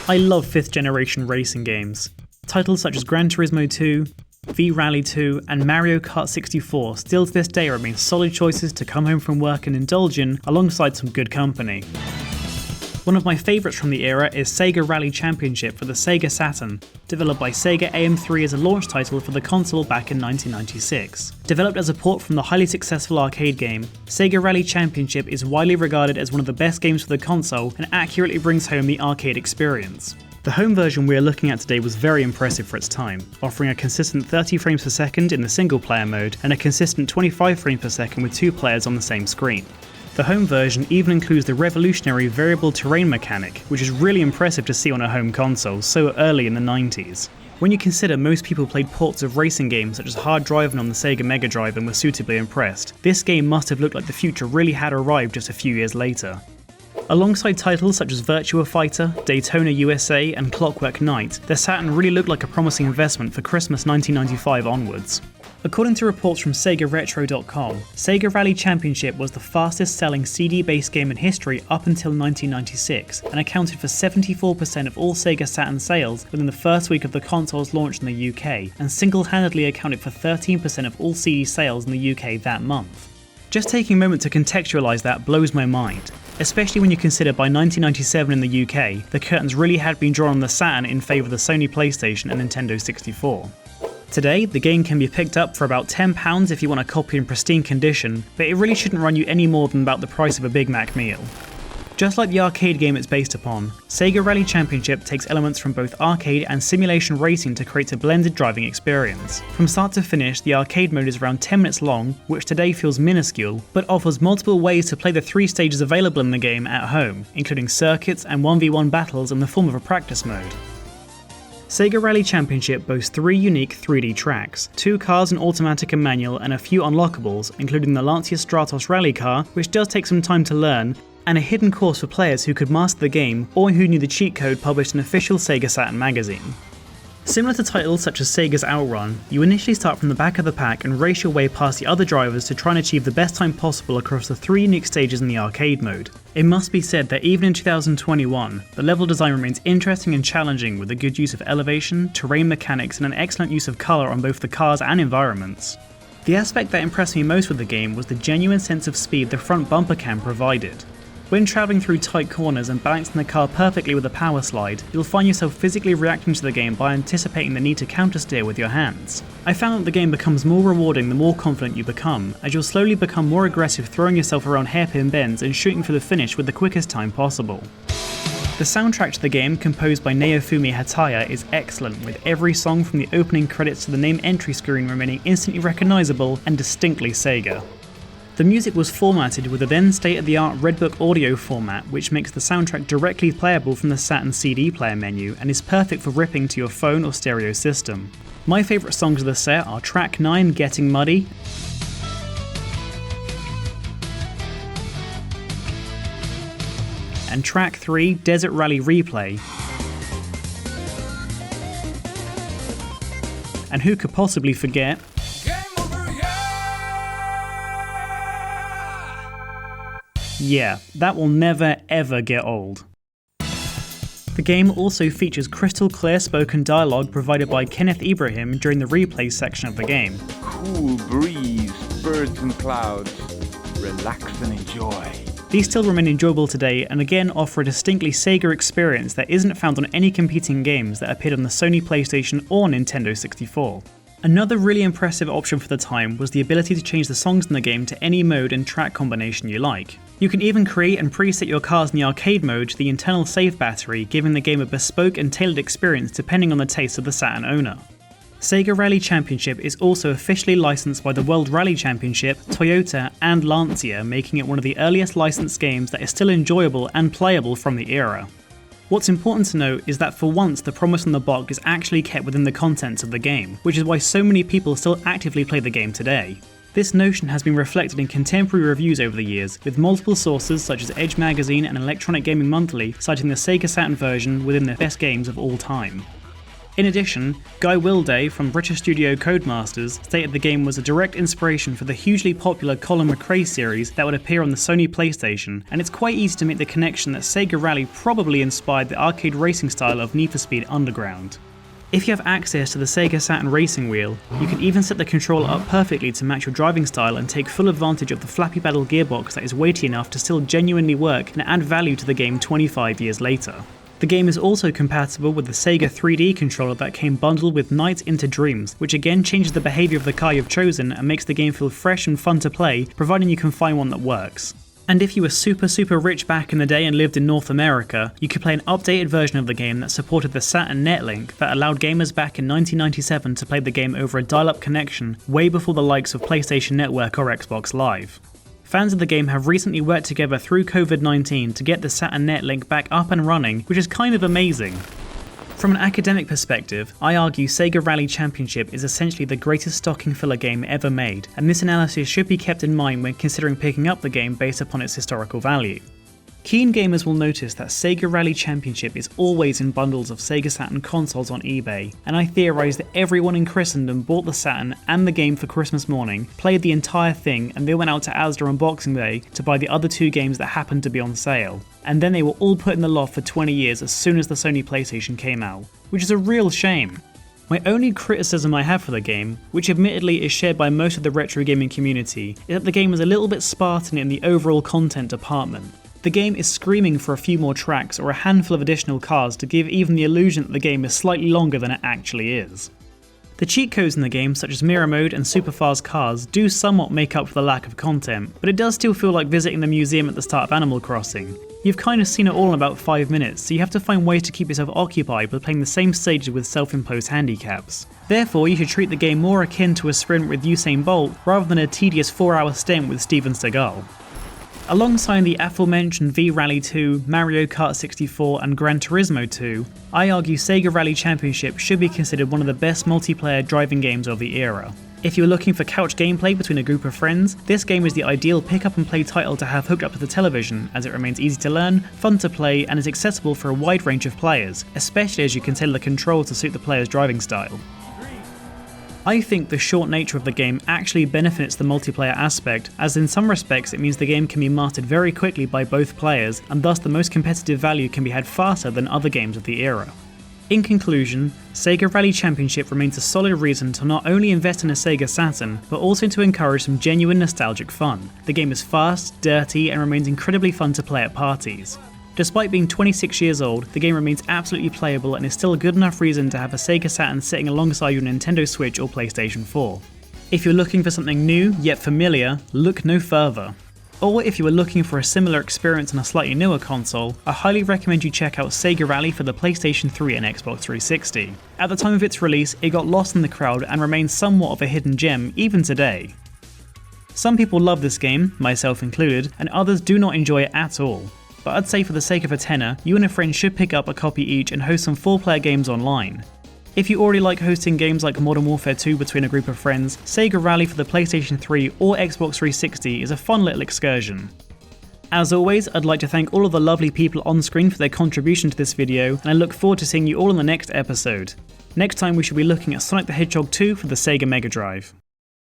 I love 5th generation racing games. Titles such as Gran Turismo 2, V-Rally 2 and Mario Kart 64 still to this day remain solid choices to come home from work and indulge in alongside some good company. One of my favourites from the era is Sega Rally Championship for the Sega Saturn, developed by Sega AM3 as a launch title for the console back in 1996. Developed as a port from the highly successful arcade game, Sega Rally Championship is widely regarded as one of the best games for the console and accurately brings home the arcade experience. The home version we are looking at today was very impressive for its time, offering a consistent 30 frames per second in the single player mode and a consistent 25 frames per second with 2 players on the same screen. The home version even includes the revolutionary variable terrain mechanic, which is really impressive to see on a home console so early in the 90s. When you consider most people played ports of racing games such as Hard Driving on the Sega Mega Drive and were suitably impressed, this game must have looked like the future really had arrived just a few years later. Alongside titles such as Virtua Fighter, Daytona USA and Clockwork Knight, the Saturn really looked like a promising investment for Christmas 1995 onwards. According to reports from SegaRetro.com, Sega Rally Championship was the fastest selling CD-based game in history up until 1996 and accounted for 74% of all Sega Saturn sales within the first week of the console's launch in the UK, and single-handedly accounted for 13% of all CD sales in the UK that month. Just taking a moment to contextualise that blows my mind, especially when you consider by 1997 in the UK, the curtains really had been drawn on the Saturn in favour of the Sony PlayStation and Nintendo 64. Today, the game can be picked up for about £10 if you want a copy in pristine condition, but it really shouldn't run you any more than about the price of a Big Mac meal. Just like the arcade game it's based upon, Sega Rally Championship takes elements from both arcade and simulation racing to create a blended driving experience. From start to finish, the arcade mode is around 10 minutes long, which today feels minuscule, but offers multiple ways to play the 3 stages available in the game at home, including circuits and 1v1 battles in the form of a practice mode. Sega Rally Championship boasts 3 unique 3D tracks, 2 cars in automatic and manual and a few unlockables, including the Lancia Stratos rally car, which does take some time to learn, and a hidden course for players who could master the game or who knew the cheat code published in official Sega Saturn magazine. Similar to titles such as Sega's Outrun, you initially start from the back of the pack and race your way past the other drivers to try and achieve the best time possible across the 3 unique stages in the arcade mode. It must be said that even in 2021, the level design remains interesting and challenging with a good use of elevation, terrain mechanics and an excellent use of colour on both the cars and environments. The aspect that impressed me most with the game was the genuine sense of speed the front bumper cam provided. When travelling through tight corners and balancing the car perfectly with a power slide, you'll find yourself physically reacting to the game by anticipating the need to countersteer with your hands. I found that the game becomes more rewarding the more confident you become, as you'll slowly become more aggressive throwing yourself around hairpin bends and shooting for the finish with the quickest time possible. The soundtrack to the game, composed by Naofumi Hataya, is excellent, with every song from the opening credits to the name entry screen remaining instantly recognisable and distinctly Sega. The music was formatted with the then state-of-the-art Redbook audio format, which makes the soundtrack directly playable from the Saturn CD player menu and is perfect for ripping to your phone or stereo system. My favourite songs of the set are track 9, Getting Muddy, and track 3, Desert Rally Replay. And who could possibly forget Yeah, that will never ever get old. The game also features crystal clear spoken dialogue provided by Kenneth Ibrahim during the replay section of the game. Cool breeze, birds and clouds, relax and enjoy. These still remain enjoyable today and again offer a distinctly Sega experience that isn't found on any competing games that appeared on the Sony PlayStation or Nintendo 64. Another really impressive option for the time was the ability to change the songs in the game to any mode and track combination you like. You can even create and preset your cars in the arcade mode to the internal save battery, giving the game a bespoke and tailored experience depending on the taste of the Saturn owner. Sega Rally Championship is also officially licensed by the World Rally Championship, Toyota and Lancia, making it one of the earliest licensed games that is still enjoyable and playable from the era. What's important to note is that for once the promise on the box is actually kept within the contents of the game, which is why so many people still actively play the game today. This notion has been reflected in contemporary reviews over the years, with multiple sources such as Edge Magazine and Electronic Gaming Monthly citing the Sega Saturn version within the best games of all time. In addition, Guy Wilday from British studio Codemasters stated the game was a direct inspiration for the hugely popular Colin McRae series that would appear on the Sony PlayStation, and it's quite easy to make the connection that Sega Rally probably inspired the arcade racing style of Need for Speed Underground. If you have access to the Sega Saturn racing wheel, you can even set the controller up perfectly to match your driving style and take full advantage of the flappy pedal gearbox that is weighty enough to still genuinely work and add value to the game 25 years later. The game is also compatible with the Sega 3D controller that came bundled with Night into Dreams, which again changes the behaviour of the car you've chosen and makes the game feel fresh and fun to play, providing you can find one that works. And if you were super rich back in the day and lived in North America, you could play an updated version of the game that supported the Saturn Netlink that allowed gamers back in 1997 to play the game over a dial-up connection way before the likes of PlayStation Network or Xbox Live. Fans of the game have recently worked together through COVID-19 to get the Saturn Netlink back up and running, which is kind of amazing. From an academic perspective, I argue Sega Rally Championship is essentially the greatest stocking filler game ever made, and this analysis should be kept in mind when considering picking up the game based upon its historical value. Keen gamers will notice that Sega Rally Championship is always in bundles of Sega Saturn consoles on eBay, and I theorise that everyone in Christendom bought the Saturn and the game for Christmas morning, played the entire thing, and then went out to Asda on Boxing Day to buy the other two games that happened to be on sale. And then they were all put in the loft for 20 years as soon as the Sony PlayStation came out, which is a real shame. My only criticism I have for the game, which admittedly is shared by most of the retro gaming community, is that the game is a little bit spartan in the overall content department. The game is screaming for a few more tracks or a handful of additional cars to give even the illusion that the game is slightly longer than it actually is. The cheat codes in the game, such as mirror mode and super fast cars, do somewhat make up for the lack of content, but it does still feel like visiting the museum at the start of Animal Crossing. You've kind of seen it all in about 5 minutes, so you have to find ways to keep yourself occupied by playing the same stages with self-imposed handicaps. Therefore, you should treat the game more akin to a sprint with Usain Bolt rather than a tedious 4-hour stint with Steven Seagal. Alongside the aforementioned V-Rally 2, Mario Kart 64 and Gran Turismo 2, I argue Sega Rally Championship should be considered one of the best multiplayer driving games of the era. If you're looking for couch gameplay between a group of friends, this game is the ideal pick up and play title to have hooked up to the television, as it remains easy to learn, fun to play, and is accessible for a wide range of players, especially as you can tailor the controls to suit the player's driving style. I think the short nature of the game actually benefits the multiplayer aspect, as in some respects it means the game can be mastered very quickly by both players, and thus the most competitive value can be had faster than other games of the era. In conclusion, Sega Rally Championship remains a solid reason to not only invest in a Sega Saturn, but also to encourage some genuine nostalgic fun. The game is fast, dirty, and remains incredibly fun to play at parties. Despite being 26 years old, the game remains absolutely playable and is still a good enough reason to have a Sega Saturn sitting alongside your Nintendo Switch or PlayStation 4. If you're looking for something new, yet familiar, look no further. Or if you are looking for a similar experience on a slightly newer console, I highly recommend you check out Sega Rally for the PlayStation 3 and Xbox 360. At the time of its release, it got lost in the crowd and remains somewhat of a hidden gem even today. Some people love this game, myself included, and others do not enjoy it at all. But I'd say for the sake of a tenner, you and a friend should pick up a copy each and host some 4-player games online. If you already like hosting games like Modern Warfare 2 between a group of friends, Sega Rally for the PlayStation 3 or Xbox 360 is a fun little excursion. As always, I'd like to thank all of the lovely people on screen for their contribution to this video, and I look forward to seeing you all in the next episode. Next time we should be looking at Sonic the Hedgehog 2 for the Sega Mega Drive.